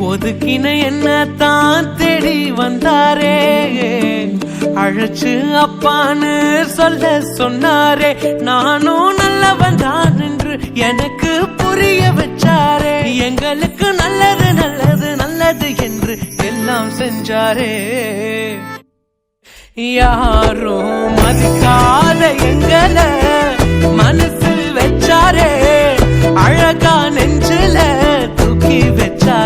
ஒதுக்கின என்ன தான் தேடி வந்தாரே, அழைச்சு அப்பான்னு சொல்ல சொன்னாரே. நானும் நல்லவன் தான் என்று எனக்கு புரிய வச்சாரே. எங்களுக்கு நல்லது நல்லது நல்லது என்று எல்லாம் செஞ்சாரே. யாரும் மதிக்காத எங்கள மனசில் வச்சாரே, அழகா நெஞ்சில தூக்கி வச்சாரே.